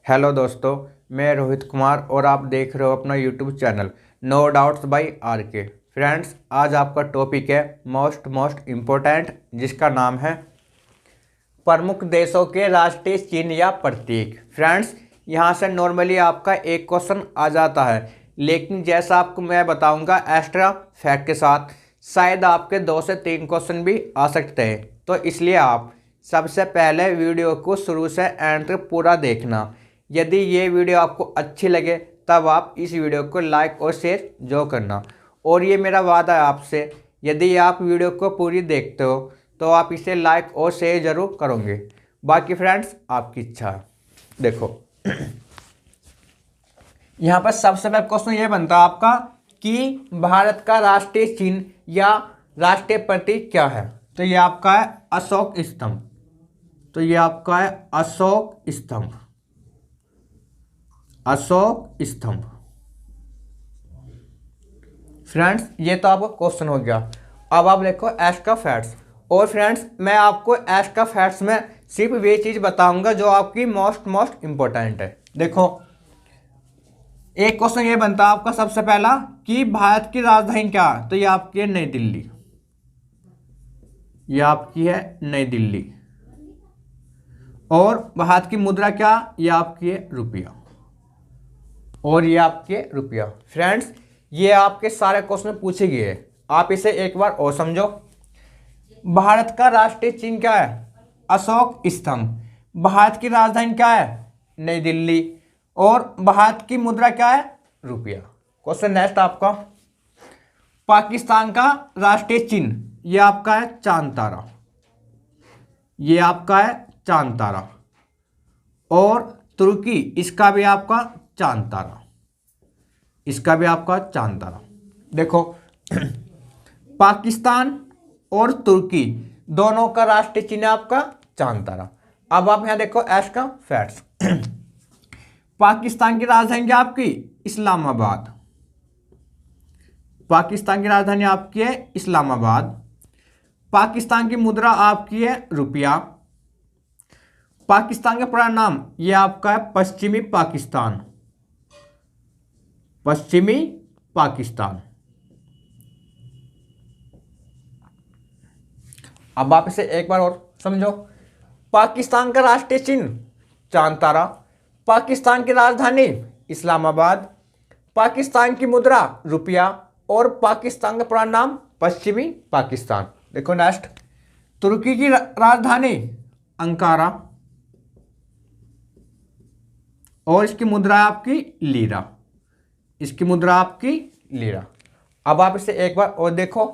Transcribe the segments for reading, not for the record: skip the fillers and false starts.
Hello दोस्तों, मैं रोहित कुमार और आप देख रहे हो अपना YouTube channel no doubts by R K. Friends, आज आपका टॉपिक है मोस्ट इम्पोर्टेंट, जिसका नाम है प्रमुख देशों के राष्ट्रीय चिन्ह या प्रतीक। फ्रेंड्स, यहाँ से नॉर्मली आपका एक क्वेश्चन आ जाता है, लेकिन जैसा आपको मैं बताऊंगा एक्स्ट्रा फैक्ट के साथ, शायद आपके 2 से 3 क्वेश्चन भी आ सकते हैं। तो इसलिए आप सबसे पहले वीडियो को शुरू से एंड तक पूरा देखना। यदि ये वीडियो आपको अच्छी लगे तब आप इस वीडियो को लाइक और शेयर जो करना। और ये मेरा वादा है आपसे, यदि आप वीडियो को पूरी देखते हो तो आप इसे लाइक और शेयर जरूर करोगे। बाकी फ्रेंड्स, आपकी इच्छा है। देखो यहाँ पर सबसे पहला क्वेश्चन ये बनता है आपका कि भारत का राष्ट्रीय चिन्ह या राष्ट्रीय प्रतीक क्या है। तो ये आपका है अशोक स्तंभ। तो ये आपका है अशोक स्तंभ। अशोक स्तंभ। फ्रेंड्स, ये तो आपका क्वेश्चन हो गया। अब आप देखो एक्स्ट्रा फैक्ट्स। और फ्रेंड्स, मैं आपको एक्स्ट्रा फैक्ट्स में सिर्फ वे चीज़ बताऊंगा जो आपकी मोस्ट इम्पोर्टेंट है। देखो, एक क्वेश्चन ये बनता है आपका सबसे पहला कि भारत की राजधानी क्या है। तो ये आपकी है नई दिल्ली। ये आपकी है नई दिल्ली। और भारत की मुद्रा क्या? ये आपकी है रुपया। और ये आपके रुपया। फ्रेंड्स, ये आपके सारे क्वेश्चन पूछे गए हैं, आप इसे एक बार और समझो। भारत का राष्ट्रीय चिन्ह क्या है? अशोक स्तंभ। भारत की राजधानी क्या है? नई दिल्ली। और भारत की मुद्रा क्या है? रुपया। क्वेश्चन नेक्स्ट आपका, पाकिस्तान का राष्ट्रीय चिन्ह ये आपका है चांद तारा। ये आपका है चांद तारा। और तुर्की, इसका भी आपका चांद तारा। इसका भी आपका चांद तारा। देखो पाकिस्तान और तुर्की दोनों का राष्ट्रीय चिन्ह आपका चांद तारा। अब आप यहां देखो एक्स्ट्रा फैक्ट्स। पाकिस्तान की राजधानी क्या आपकी? इस्लामाबाद। पाकिस्तान की राजधानी आपकी है इस्लामाबाद। पाकिस्तान की मुद्रा आपकी है रुपया। पाकिस्तान का पूरा नाम ये आपका है पश्चिमी पाकिस्तान। पश्चिमी पाकिस्तान। अब आप इसे एक बार और समझो। पाकिस्तान का राष्ट्रीय चिन्ह चांद तारा। पाकिस्तान की राजधानी इस्लामाबाद। पाकिस्तान की मुद्रा रुपया। और पाकिस्तान का पूरा नाम पश्चिमी पाकिस्तान। देखो नेक्स्ट, तुर्की की राजधानी अंकारा। और इसकी मुद्रा आपकी लीरा। इसकी मुद्रा आपकी लीरा। अब आप इसे एक बार और देखो,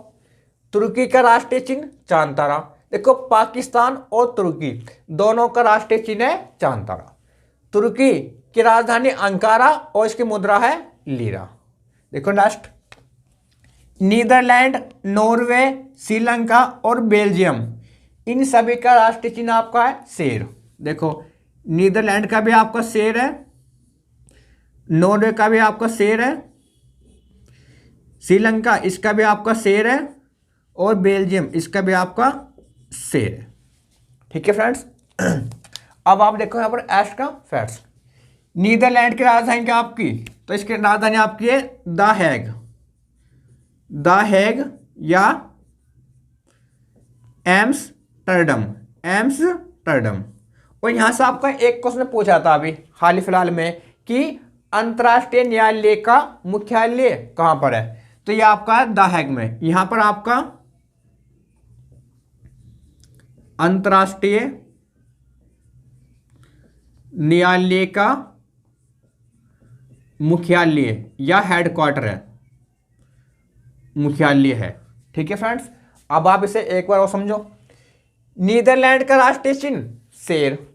तुर्की का राष्ट्रीय चिन्ह चांद तारा। देखो, पाकिस्तान और तुर्की दोनों का राष्ट्रीय चिन्ह है चांद तारा। तुर्की की राजधानी अंकारा और इसकी मुद्रा है लीरा। देखो नेक्स्ट, नीदरलैंड, नॉर्वे, श्रीलंका और बेल्जियम, इन सभी का राष्ट्रीय चिन्ह आपका है शेर। देखो, नीदरलैंड का भी आपका शेर है, नॉर्वे का भी आपका शेर है, श्रीलंका इसका भी आपका शेर है, और बेल्जियम इसका भी आपका शेर है। ठीक है फ्रेंड्स। अब आप देखो यहाँ पर एक्स्ट्रा फैक्ट्स। नीदरलैंड की राजधानी क्या आपकी? तो इसकी राजधानी आपकी है द हैग। द हैग या एम्स्टर्डम। एम्स्टर्डम। और यहां से आपका एक क्वेश्चन पूछा था अभी हाल ही फिलहाल में कि अंतर्राष्ट्रीय न्यायालय का मुख्यालय कहां पर है। तो ये आपका है द हैग में। यहां पर आपका अंतर्राष्ट्रीय न्यायालय का मुख्यालय या हेडक्वार्टर है, मुख्यालय है। ठीक है फ्रेंड्स, अब आप इसे एक बार और समझो। नीदरलैंड का राष्ट्रीय चिन्ह शेर।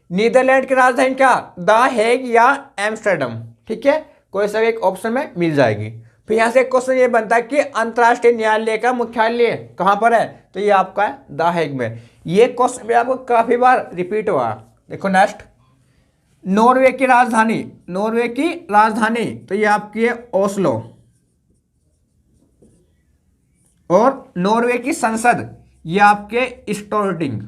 नीदरलैंड की राजधानी क्या? द हेग या एम्स्टर्डम। ठीक है, कोई सा एक ऑप्शन में मिल जाएगी। फिर यहां से एक क्वेश्चन ये बनता है कि अंतर्राष्ट्रीय न्यायालय का मुख्यालय कहां पर है। तो ये आपका है द हेग में। ये क्वेश्चन भी आपको काफी बार रिपीट हुआ। देखो नेक्स्ट, नॉर्वे की राजधानी। नॉर्वे की राजधानी तो ये आपकी है ओस्लो। और नॉर्वे की संसद ये आपके स्टोर्टिंग।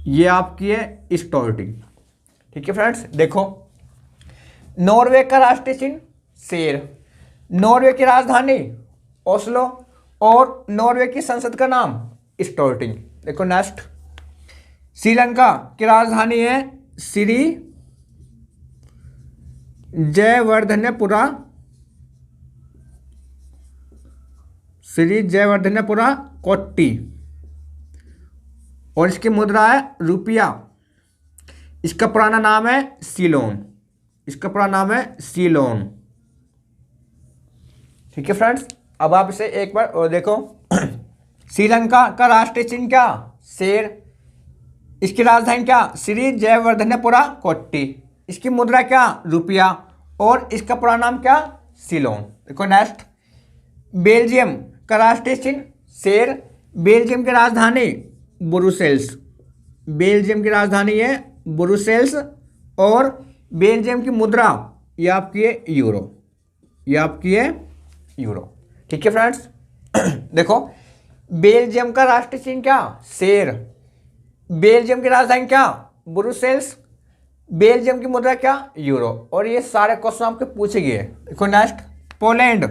ये आपकी है स्टोर्टिंग। ठीक है फ्रेंड्स, देखो नॉर्वे का राष्ट्रीय चिन्ह शेर, नॉर्वे की राजधानी ओस्लो और नॉर्वे की संसद का नाम स्टोर्टिंग। देखो नेक्स्ट, श्रीलंका की राजधानी है श्री जयवर्धनेपुरा, श्री जयवर्धनेपुरा कोट्टी और इसकी मुद्रा है रुपया। इसका पुराना नाम है सीलोन, इसका पुराना नाम है सीलोन। ठीक है फ्रेंड्स, अब आप इसे एक बार और देखो। श्रीलंका का राष्ट्रीय चिन्ह क्या, शेर, इसकी राजधानी क्या, श्री जयवर्धनेपुरा कोट्टी, इसकी मुद्रा क्या, रुपया और इसका पुराना नाम क्या, सीलोन। देखो नेक्स्ट, बेल्जियम का राष्ट्रीय चिन्ह शेर, बेल्जियम की राजधानी ब्रुसेल्स, बेल्जियम की राजधानी है ब्रुसेल्स और बेल्जियम की मुद्रा ये आपकी है यूरो, ये आपकी है यूरो। ठीक है फ्रेंड्स, देखो बेल्जियम का राष्ट्रीय चिन्ह क्या, शेर, बेल्जियम की राजधानी क्या, ब्रुसेल्स, बेल्जियम की मुद्रा क्या, यूरो और ये सारे क्वेश्चन आपके पूछे गए। देखो नेक्स्ट, पोलैंड,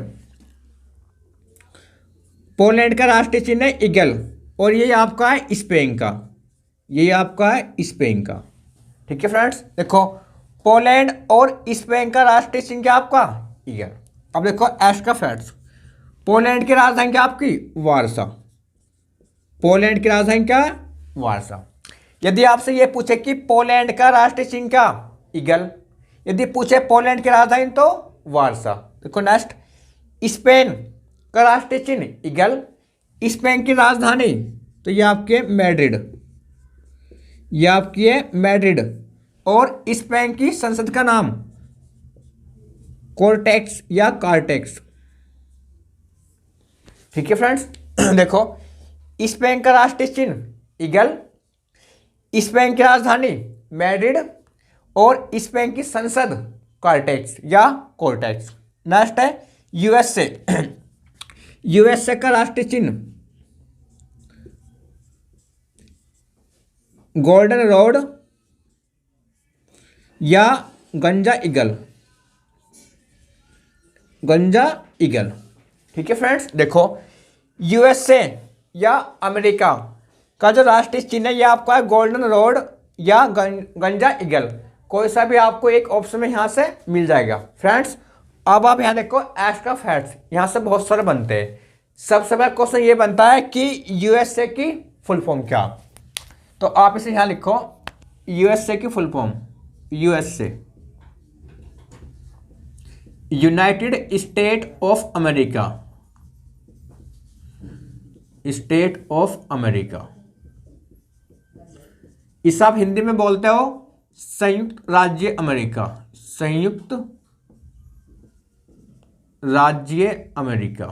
पोलैंड का राष्ट्रीय चिन्ह है ईगल और ये आपका है स्पेन का, ये आपका है स्पेन का। ठीक है फ्रेंड्स, देखो पोलैंड और स्पेन का राष्ट्रीय चिन्ह क्या आपका, ईगल। अब देखो एश का फैक्ट्स, पोलैंड की राजधानी क्या आपकी, वारसा, पोलैंड की राजधानी क्या, वारसा। यदि आपसे ये पूछे कि पोलैंड का राष्ट्रीय चिन्ह क्या, ईगल, यदि पूछे पोलैंड की राजधानी तो वारसा। देखो नेक्स्ट, स्पेन का राष्ट्रीय चिन्ह ईगल, स्पेन की राजधानी तो ये आपके मैड्रिड, ये आपकी है मैड्रिड और स्पेन की संसद का नाम कोर्टेक्स या कार्टेक्स। ठीक है फ्रेंड्स, देखो स्पेन का राष्ट्रीय चिन्ह ईगल, स्पेन की राजधानी मैड्रिड और स्पेन की संसद कार्टेक्स या कोर्टेक्स। नेक्स्ट है यूएसए, यूएसए का राष्ट्रीय चिन्ह गोल्डन रोड या गंजा ईगल, गंजा ईगल। ठीक है फ्रेंड्स, देखो यूएसए या अमेरिका का जो राष्ट्रीय चिन्ह है ये आपका है गोल्डन रोड या गंजा ईगल, कोई सा भी आपको एक ऑप्शन में यहाँ से मिल जाएगा। फ्रेंड्स अब आप यहाँ देखो एश का फैक्ट्स, यहाँ से बहुत सारे बनते हैं। सबसे पहला क्वेश्चन ये बनता है कि यूएसए की फुल फॉर्म क्या, तो आप इसे यहाँ लिखो यूएसए की full form, USA United state of America, state of America. इसे आप हिंदी में बोलते हो संयुक्त राज्य अमेरिका, संयुक्त राज्य अमेरिका,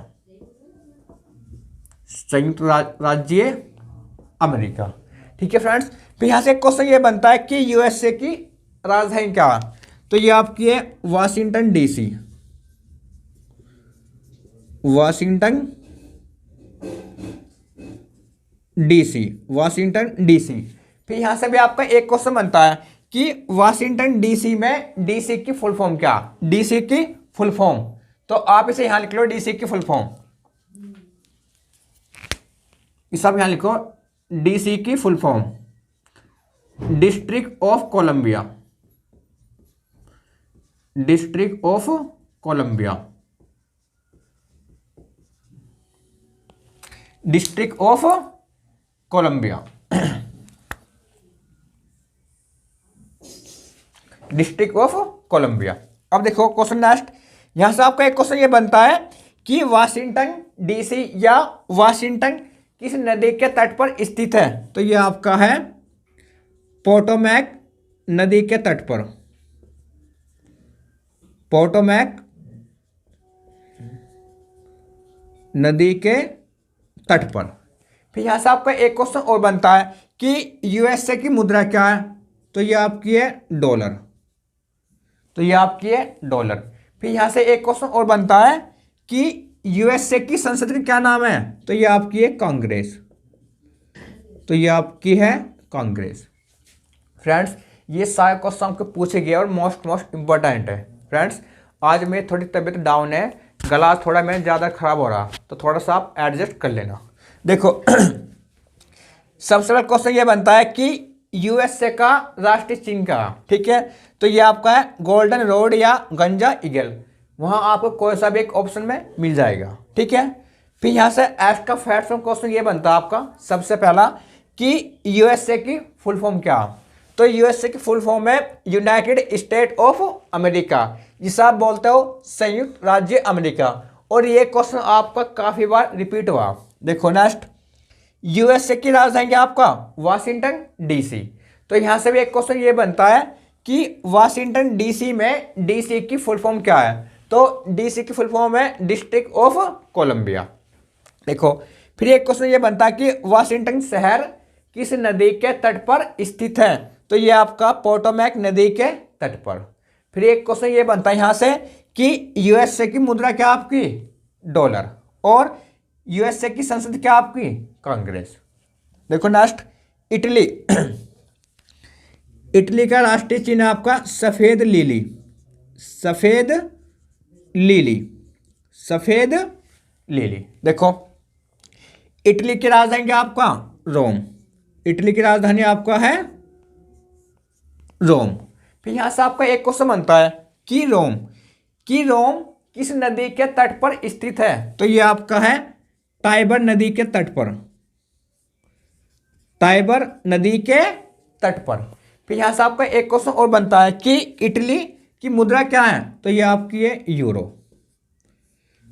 संयुक्त राज्य अमेरिका। ठीक है फ्रेंड्स, फिर यहां से क्वेश्चन ये बनता है कि यूएसए की राजधानी क्या है, तो ये आपकी है Washington DC, Washington DC, Washington DC. फिर यहां से भी आपका एक क्वेश्चन बनता है कि वाशिंगटन डीसी में डीसी की फुल फॉर्म क्या, डीसी की फुल फॉर्म, तो आप इसे यहां लिख लो डीसी की फुल फॉर्म, इसे आप यहां लिखो डीसी की full form District of Columbia, District of Columbia, District of Columbia, District of Columbia. अब देखो क्वेश्चन नेक्स्ट, यहां से आपका एक क्वेश्चन ये बनता है कि वाशिंगटन डीसी या वाशिंगटन किस नदी के तट पर स्थित है, तो ये आपका है पोटोमैक नदी के तट पर, पोटोमैक नदी के तट पर। फिर यहां से आपका एक क्वेश्चन और बनता है कि यूएसए की मुद्रा क्या है, तो ये आपकी है डॉलर, तो ये आपकी है डॉलर। फिर यहां से एक क्वेश्चन और बनता है कि यूएसए की संसद का क्या नाम है, तो ये आपकी है कांग्रेस, तो ये आपकी है कांग्रेस। फ्रेंड्स ये सारे क्वेश्चन आपको पूछे गए और मोस्ट इम्पोर्टेंट है। फ्रेंड्स आज मेरी थोड़ी तबीयत डाउन है, गला थोड़ा मेरा ज़्यादा खराब हो रहा, तो थोड़ा सा आप एडजस्ट कर लेना। देखो सबसे पहला क्वेश्चन ये बनता है कि यूएसए का राष्ट्रीय चिन्ह क्या है, ठीक है। तो ये आपका है गोल्डन रोड या गंजा ईगल, वहाँ आपको कोई सा भी एक ऑप्शन में मिल जाएगा, ठीक है। फिर यहाँ से एस्क का फैक्ट्स क्वेश्चन ये बनता है आपका सबसे पहला कि यूएसए की फुल फॉर्म क्या है। तो यूएसए की फुल फॉर्म है यूनाइटेड स्टेट ऑफ अमेरिका, जिसे आप बोलते हो संयुक्त राज्य अमेरिका। और ये क्वेश्चन आपका काफ़ी बार रिपीट हुआ। देखो नेक्स्ट, यूएसए की राजधानी क्या आपका वाशिंगटन डीसी। तो यहाँ से भी एक क्वेश्चन ये बनता है कि वाशिंगटन डीसी में डीसी की फुल फॉर्म क्या है। तो डीसी की फुल फॉर्म है डिस्ट्रिक्ट ऑफ कोलंबिया। देखो फिर एक क्वेश्चन ये बनता है कि वाशिंगटन शहर किस नदी के तट पर स्थित है। तो ये आपका पोटोमैक नदी के तट पर। फिर एक क्वेश्चन ये बनता है यहाँ से कि यूएसए की मुद्रा क्या आपकी डॉलर, और यूएसए की संसद क्या आपकी कांग्रेस। देखो नेक्स्ट, इटली इटली का राष्ट्रीय चिन्ह आपका सफेद लीली, सफेद लीली, सफेद लीली। देखो इटली की राजधानी क्या आपका रोम, इटली की राजधानी आपका है रोम। फिर यहां से आपका एक क्वेश्चन बनता है कि रोम किस नदी के तट पर स्थित है। तो ये आपका है टाइबर नदी के तट पर, टाइबर नदी के तट पर। फिर यहां से आपका एक क्वेश्चन और बनता है कि इटली की मुद्रा क्या है। तो ये आपकी है यूरो,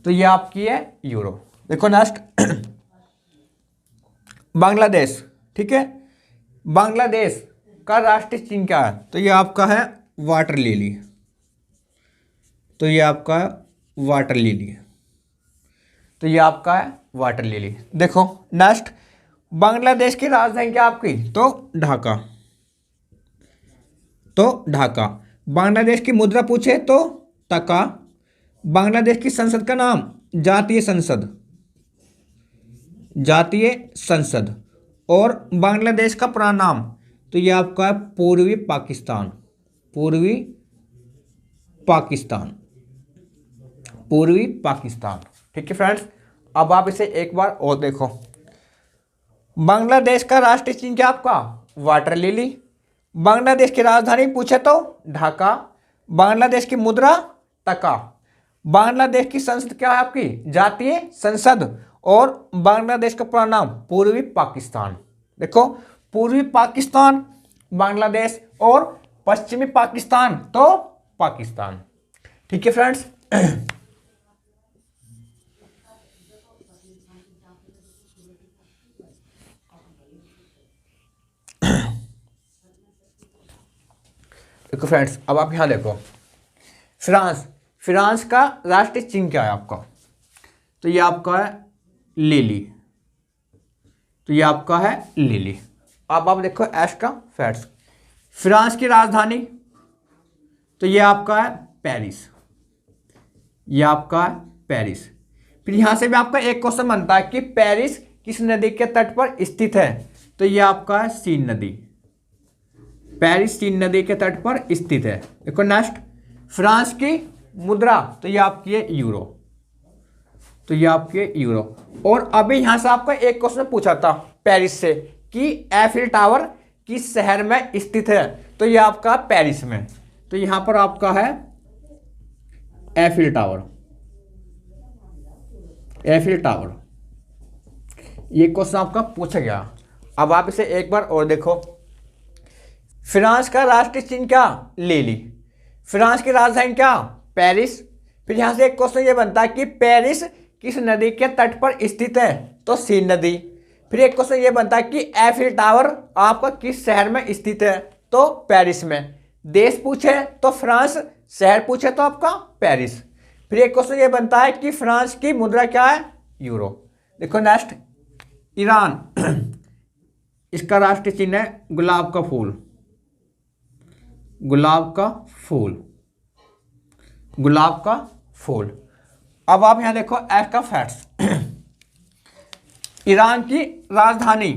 तो ये आपकी है यूरो। देखो नेक्स्ट बांग्लादेश, ठीक है। बांग्लादेश का राष्ट्रीय चिन्ह क्या है। तो ये आपका है वाटर लिली, तो ये आपका है वाटर लिली, तो ये आपका है वाटर लिली। देखो नेक्स्ट, बांग्लादेश की राजधानी क्या आपकी। तो ढाका, तो ढाका। बांग्लादेश की मुद्रा पूछे तो टका। बांग्लादेश की संसद का नाम जातीय संसद, जातीय संसद। और बांग्लादेश का पुराना नाम तो ये आपका है पूर्वी पाकिस्तान, पूर्वी पाकिस्तान, पूर्वी पाकिस्तान, ठीक है फ्रेंड्स। अब आप इसे एक बार और देखो, बांग्लादेश का राष्ट्रीय चिन्ह क्या आपका वाटर लिली। बांग्लादेश की राजधानी पूछे तो ढाका। बांग्लादेश की मुद्रा टका। बांग्लादेश की संसद क्या है आपकी जातीय संसद। और बांग्लादेश का पूरा नाम पूर्वी पाकिस्तान। देखो पूर्वी पाकिस्तान बांग्लादेश और पश्चिमी पाकिस्तान तो पाकिस्तान, ठीक है फ्रेंड्स। देखो फ्रेंड्स अब आप यहां देखो, फ्रांस का राष्ट्रीय चिन्ह क्या है आपका। तो ये आपका है लिली, तो ये आपका है लिली। अब आप देखो एस्ट्रा फैट्स, फ्रांस की राजधानी तो ये आपका है पेरिस, ये आपका है पेरिस। फिर यहां से भी आपका एक क्वेश्चन बनता है कि पेरिस किस नदी के तट पर स्थित है। तो ये आपका है सीन नदी, पेरिस सीन नदी के तट पर स्थित है। देखो नेक्स्ट, फ्रांस की मुद्रा तो ये आपकी है यूरो, तो ये आपके यूरो। और अभी यहां से आपका एक क्वेश्चन पूछा था पेरिस से कि एफिल टावर किस शहर में स्थित है। तो ये आपका पेरिस में, तो यहां पर आपका है एफिल टावर, एफिल टावर। ये क्वेश्चन आपका पूछा गया। अब आप इसे एक बार और देखो, फ्रांस का राष्ट्रीय चिन्ह क्या लिली। फ्रांस की राजधानी क्या पेरिस। फिर यहां से एक क्वेश्चन ये बनता है कि पेरिस किस नदी के तट पर स्थित है। तो सीन नदी। फिर एक क्वेश्चन ये बनता है कि एफिल टावर आपका किस शहर में स्थित है। तो पेरिस में। देश पूछे तो फ्रांस, शहर पूछे तो आपका पेरिस। फिर एक क्वेश्चन ये बनता है कि फ्रांस की मुद्रा क्या है यूरो। देखो नेक्स्ट, ईरान इसका राष्ट्रीय चिन्ह है गुलाब का फूल, गुलाब का फूल, गुलाब का फूल। अब आप यहां देखो एक्स्ट्रा फैक्ट्स, ईरान की राजधानी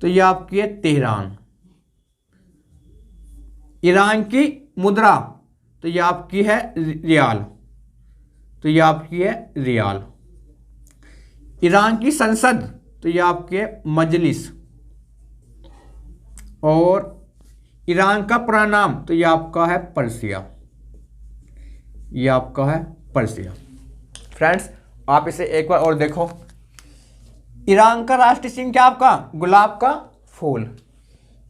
तो ये आपकी है तेहरान, ईरान की मुद्रा, तो ये आपकी है रियाल, तो ये आपकी है रियाल। ईरान की संसद, तो ये आपकी है मजलिस। और ईरान का प्रणाम, तो ये आपका है पर्सिया, ये आपका है पर्सिया। फ्रेंड्स आप इसे एक बार और देखो। ईरान का राष्ट्रीय चिन्ह क्या आपका? गुलाब का फूल।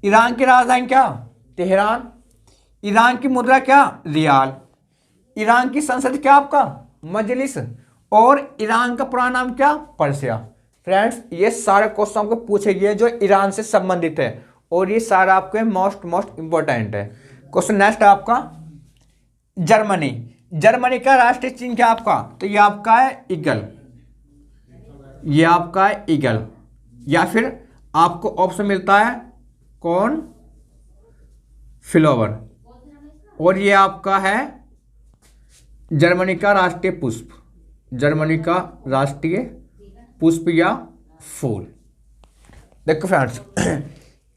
ईरान की राजधानी क्या? तेहरान। ईरान की मुद्रा क्या? रियाल। ईरान की संसद क्या आपका? मजलिस। और ईरान का पूरा नाम क्या? पर्सिया। फ्रेंड्स ये सारे क्वेश्चन आपको पूछे गए जो ईरान से संबंधित है और ये सारा आपके मोस्ट इंपॉर्टेंट है। क्वेश्चन नेक्स्ट है आपका जर्मनी। जर्मनी का राष्ट्रीय चिन्ह क्या आपका? तो ये आपका है ईगल, ये आपका है ईगल। या फिर आपको ऑप्शन मिलता है कौन? फ्लावर। और ये आपका है जर्मनी का राष्ट्रीय पुष्प, जर्मनी का राष्ट्रीय पुष्प या फूल। देखो फ्रेंड्स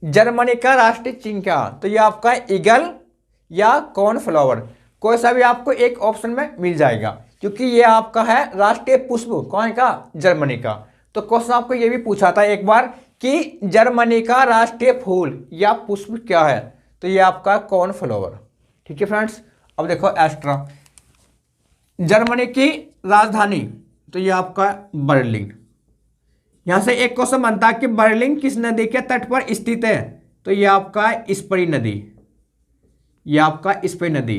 जर्मनी का राष्ट्रीय चिन्ह क्या? तो ये आपका है ईगल या कॉर्नफ्लावर। कोई सा भी आपको एक ऑप्शन में मिल जाएगा क्योंकि ये आपका है राष्ट्रीय पुष्प कौन का? जर्मनी का। तो क्वेश्चन आपको ये भी पूछा था एक बार कि जर्मनी का राष्ट्रीय फूल या पुष्प क्या है? तो ये आपका कॉर्नफ्लावर। ठीक है फ्रेंड्स। अब देखो एस्ट्रा। जर्मनी की राजधानी, तो ये आपका बर्लिन। यहां से एक क्वेश्चन बनता है कि बर्लिन किस नदी के तट पर स्थित है? तो ये आपका स्परी नदी, ये आपका स्परी नदी।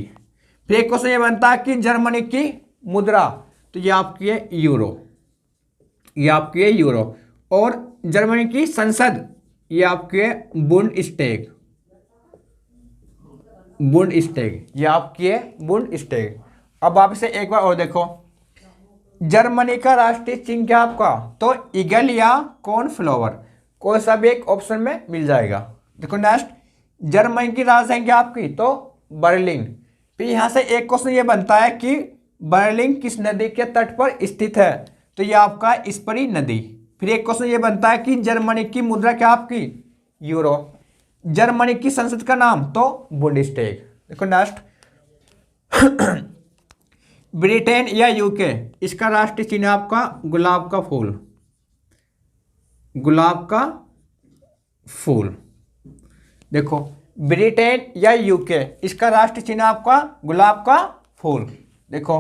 फिर एक क्वेश्चन ये बनता है कि जर्मनी की मुद्रा, तो ये आपकी है यूरो, ये आपकी है यूरो। और जर्मनी की संसद, ये आपकी है बुंडस्टैग, बुंडस्टैग, ये आपकी है बुंडस्टैग। अब आप इसे एक बार और देखो। जर्मनी का राष्ट्रीय चिन्ह क्या आपका? तो ईगल या कॉर्नफ्लावर। कोई सा भी एक ऑप्शन में मिल जाएगा। देखो नेक्स्ट जर्मनी की राजधानी क्या आपकी? तो बर्लिन। फिर यहां से एक क्वेश्चन ये बनता है कि बर्लिन किस नदी के तट पर स्थित है? तो ये आपका स्परी नदी। फिर एक क्वेश्चन ये बनता है कि जर्मनी की मुद्रा क्या आपकी? यूरो। जर्मनी की संसद का नाम? तो बुंडस्टैग। देखो नेक्स्ट ब्रिटेन या यूके, इसका राष्ट्रीय चिन्ह आपका गुलाब का फूल, गुलाब का फूल। देखो ब्रिटेन या यूके, इसका राष्ट्रीय चिन्ह आपका गुलाब का फूल। देखो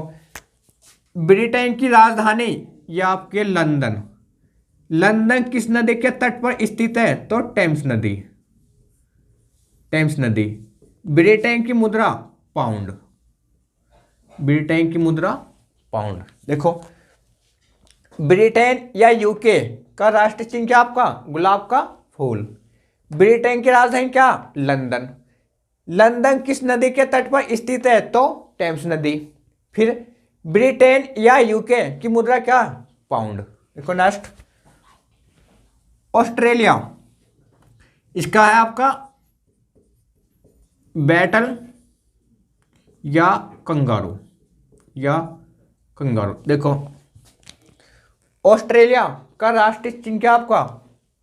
ब्रिटेन की राजधानी या आपके लंदन। लंदन किस नदी के तट पर स्थित है? तो टेम्स नदी, टेम्स नदी। ब्रिटेन की मुद्रा पाउंड, ब्रिटेन की मुद्रा पाउंड। देखो ब्रिटेन या यूके का राष्ट्रीय चिन्ह क्या आपका? गुलाब का फूल। ब्रिटेन की राजधानी क्या? लंदन। लंदन किस नदी के तट पर स्थित है? तो टेम्स नदी। फिर ब्रिटेन या यूके की मुद्रा क्या? पाउंड। देखो नेक्स्ट ऑस्ट्रेलिया, इसका है आपका बैटल या कंगारू, या कंगारू। देखो ऑस्ट्रेलिया का राष्ट्रीय चिन्ह क्या आपका?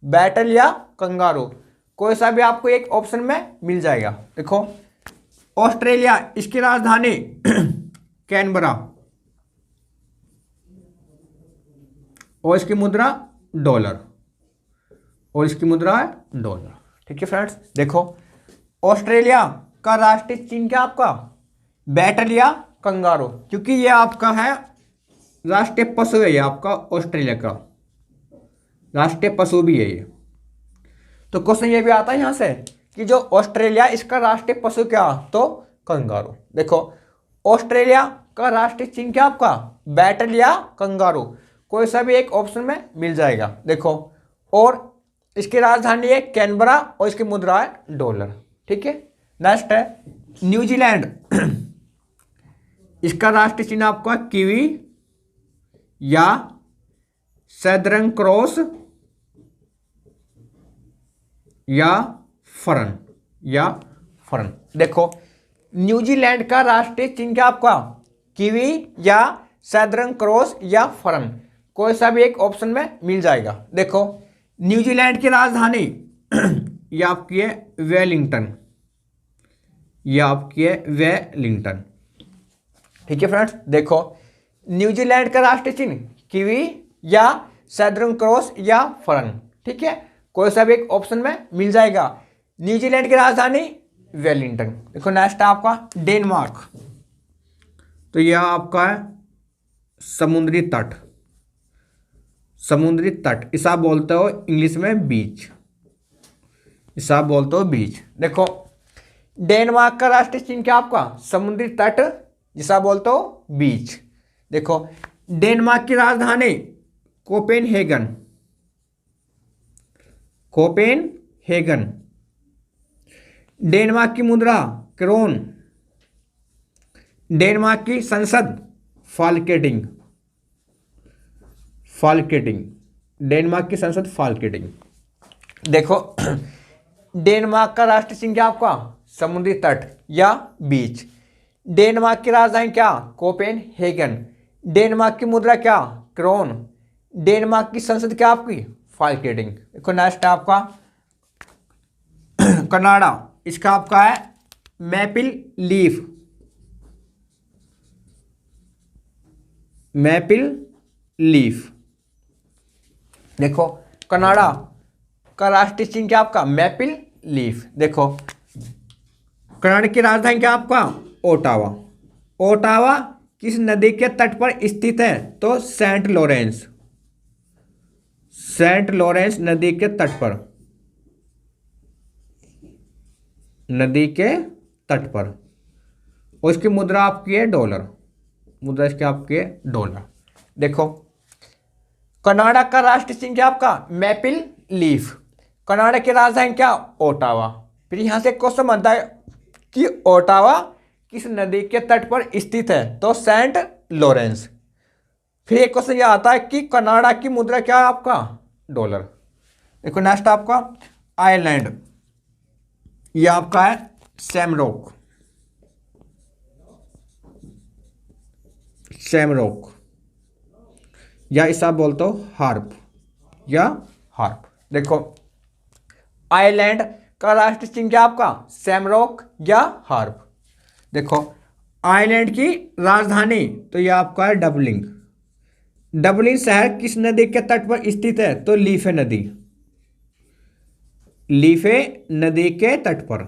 बैटल या कंगारू। कोई सा भी आपको एक ऑप्शन में मिल जाएगा। देखो ऑस्ट्रेलिया, इसकी राजधानी कैनबरा और इसकी मुद्रा डॉलर, और इसकी मुद्रा है डॉलर। ठीक है फ्रेंड्स। देखो ऑस्ट्रेलिया का राष्ट्रीय चिन्ह क्या आपका? बैटल या कंगारू, क्योंकि ये आपका है राष्ट्रीय पशु है, ये आपका ऑस्ट्रेलिया का राष्ट्रीय पशु भी है ये। तो क्वेश्चन ये भी आता है यहां से कि जो ऑस्ट्रेलिया, इसका राष्ट्रीय पशु क्या? तो कंगारू। देखो ऑस्ट्रेलिया का राष्ट्रीय चिन्ह क्या आपका? बैटल या कंगारू। कोई सा भी एक ऑप्शन में मिल जाएगा। देखो और इसकी राजधानी है कैनबरा और इसकी मुद्रा है डॉलर। ठीक है। नेक्स्ट है न्यूजीलैंड, इसका राष्ट्रीय चिन्ह आपका कीवी या सदर्न क्रॉस या फरन, या फरन। देखो न्यूजीलैंड का राष्ट्रीय चिन्ह क्या आपका? कीवी या सदर्न क्रॉस या फरन। कोई सा भी एक ऑप्शन में मिल जाएगा। देखो न्यूजीलैंड की राजधानी ये आपकी है वेलिंगटन, ये आपकी है वेलिंगटन। ठीक है फ्रेंड्स, देखो न्यूजीलैंड का राष्ट्रीय चिन्ह कीवी या सदर्न क्रॉस या फर्न। ठीक है, कोई सा भी एक ऑप्शन में मिल जाएगा। न्यूजीलैंड की राजधानी वेलिंगटन। देखो नेक्स्ट है आपका डेनमार्क। तो यह आपका है समुद्री तट। समुद्री तट, इसे आप बोलते हो इंग्लिश में बीच, इसे आप बोलते हो बीच। देखो डेनमार्क का राष्ट्रीय चिन्ह क्या आपका समुद्री तट, जिसे आप बोलते हो बीच। देखो डेनमार्क की राजधानी कोपेनहेगन। कोपेनहेगन। डेनमार्क की मुद्रा क्रोन। डेनमार्क की संसद फाल्केटिंग। फाल्केटिंग। डेनमार्क की संसद फाल्केटिंग। देखो डेनमार्क का राष्ट्रीय चिन्ह क्या आपका समुद्री तट या बीच। डेनमार्क की राजधानी क्या कोपेनहेगन। डेनमार्क की मुद्रा क्या क्रोन। डेनमार्क की संसद क्या आपकी फाल्केटिंग। देखो नेक्स्ट है आपका कनाडा। इसका आपका है मैपिल लीफ। मैपिल लीफ। देखो कनाडा का राष्ट्रीय चिन्ह क्या आपका मैपिल लीफ। देखो कनाडा की राजधानी क्या आपका ओटावा। ओटावा किस नदी के तट पर स्थित है तो सेंट लॉरेंस। सेंट लॉरेंस नदी के तट पर। नदी के तट पर। और इसकी मुद्रा आपकी है डॉलर। मुद्रा इसकी आपकी है डॉलर। देखो कनाडा का राष्ट्रीय चिन्ह क्या आपका मैपिल लीफ। कनाडा की राजधानी क्या ओटावा। फिर यहां से क्वेश्चन बनता है कि ओटावा किस नदी के तट पर स्थित है तो सेंट लॉरेंस। फिर एक क्वेश्चन यह आता है कि कनाडा की मुद्रा क्या है आपका डॉलर। देखो नेक्स्ट आपका आयरलैंड। यह आपका है शैमरॉक। शैमरॉक या इसे आप बोलते हो हार्प या हार्प। देखो आयरलैंड का राष्ट्रीय चिन्ह क्या आपका शैमरॉक या हार्प। देखो आयरलैंड की राजधानी तो यह आपका है डबलिन। डबलिन शहर किस नदी के तट पर स्थित है तो लीफे नदी। लीफे नदी के तट पर।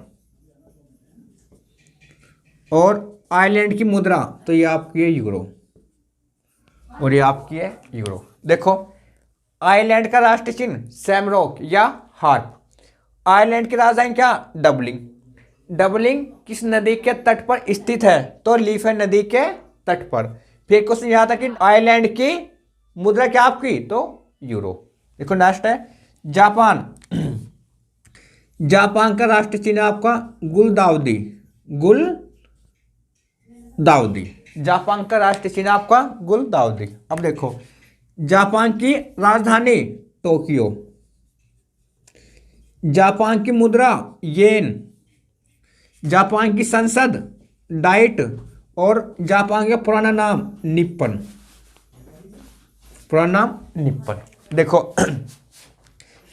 और आयरलैंड की मुद्रा तो यह आपकी है यूरो। और ये आपकी है यूरो। देखो आयरलैंड का राष्ट्रीय चिन्ह शैमरॉक या हार्प। आयरलैंड की राजधानी क्या डबलिन। डबलिन किस नदी के तट पर स्थित है तो लीफे नदी के तट पर। फिर क्वेश्चन यह था कि आयरलैंड की मुद्रा क्या आपकी तो यूरो। देखो नेक्स्ट है जापान। जापान का राष्ट्रीय चिन्ह आपका गुलदाउदी। गुलदाउदी। जापान का राष्ट्रीय चिन्ह आपका गुलदाउदी। अब देखो जापान की राजधानी टोक्यो। जापान की मुद्रा येन। जापान की संसद डाइट। और जापान का पुराना नाम निप्पन। पुराना नाम निप्पन। देखो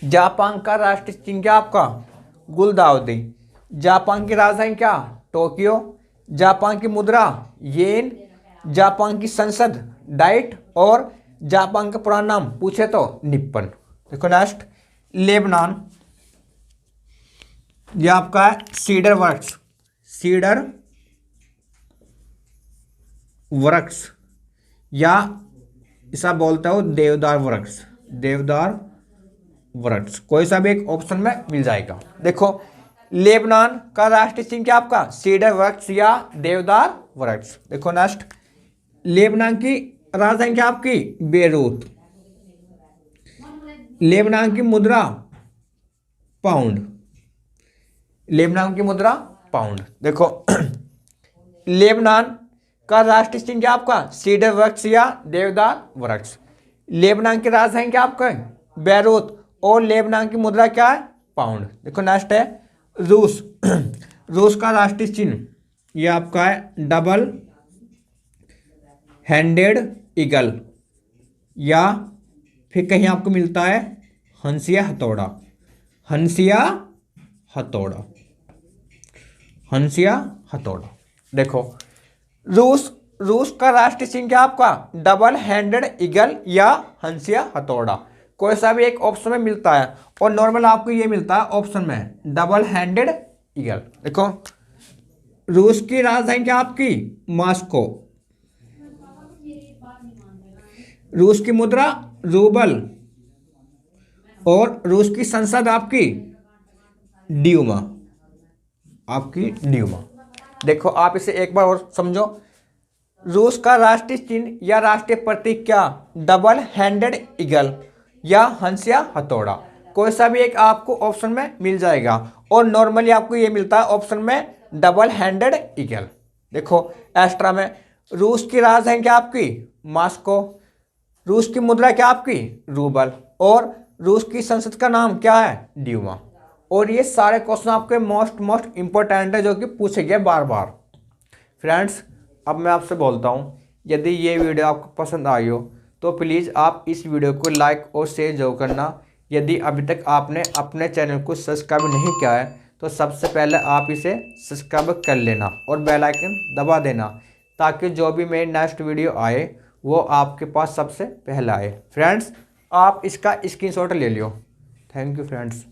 जापान का राष्ट्रीय चिन्ह क्या आपका गुलदाउदी। जापान की राजधानी क्या टोक्यो। जापान की मुद्रा येन। जापान की संसद डाइट। और जापान का पुराना नाम पूछे तो निप्पन। देखो नेक्स्ट लेबनान। यह आपका है सीडर वर्क्स। सीडर वृक्ष या इसे बोलते हो देवदार वृक्ष। देवदार वृक्ष कोई सा भी एक ऑप्शन में मिल जाएगा। देखो लेबनान का राष्ट्रीय चिन्ह क्या आपका सीडर वृक्ष या देवदार वृक्ष। देखो नेक्स्ट लेबनान की राजधानी क्या आपकी बेरूत। लेबनान की मुद्रा पाउंड। लेबनान की मुद्रा पाउंड। देखो लेबनान का राष्ट्रीय चिन्ह क्या आपका सीडर वृक्ष या देवदार वृक्ष। लेबनान की राजधानी क्या आपका बेरूत। और लेबनान की मुद्रा क्या है पाउंड। देखो नेक्स्ट है रूस। रूस का राष्ट्रीय चिन्ह यह आपका है डबल हैंडेड ईगल या फिर कहीं आपको मिलता है हंसिया हथौड़ा। हंसिया हथौड़ा। हंसिया हथौड़ा। देखो, रूस का राष्ट्रीय चिन्ह क्या आपका? डबल हैंडेड ईगल या हंसिया हथौड़ा। कोई सा भी एक ऑप्शन में मिलता है और नॉर्मल आपको ये मिलता है ऑप्शन में डबल हैंडेड ईगल। देखो, रूस की राजधानी क्या आपकी? मॉस्को। रूस की मुद्रा रूबल और रूस की संसद आपकी ड्यूमा, आपकी ड्यूमा। देखो, आप इसे एक बार और समझो। रूस का राष्ट्रीय चिन्ह या राष्ट्रीय प्रतीक क्या? डबल हैंडेड ईगल या हंसिया हथौड़ा। कोई सा भी एक आपको ऑप्शन में मिल जाएगा और नॉर्मली आपको ये मिलता है ऑप्शन में डबल हैंडेड ईगल। देखो, एक्स्ट्रा में रूस की राजधानी क्या आपकी? मॉस्को। रूस की मुद्रा क्या आपकी? रूबल और रूस की संसद का नाम क्या है? ड्यूमा। और ये सारे क्वेश्चन आपके मोस्ट इंपॉर्टेंट है जो कि पूछे गए बार बार। फ्रेंड्स, अब मैं आपसे बोलता हूँ, यदि ये वीडियो आपको पसंद आई हो तो प्लीज़ आप इस वीडियो को लाइक और शेयर जरूर करना। यदि अभी तक आपने अपने चैनल को सब्सक्राइब नहीं किया है तो सबसे पहले आप इसे सब्सक्राइब कर लेना और बेल आइकन दबा देना, ताकि जो भी मेरी नेक्स्ट वीडियो आए वो आपके पास सबसे पहले आए। फ्रेंड्स, आप इसका स्क्रीनशॉट ले लियो। Thank you friends.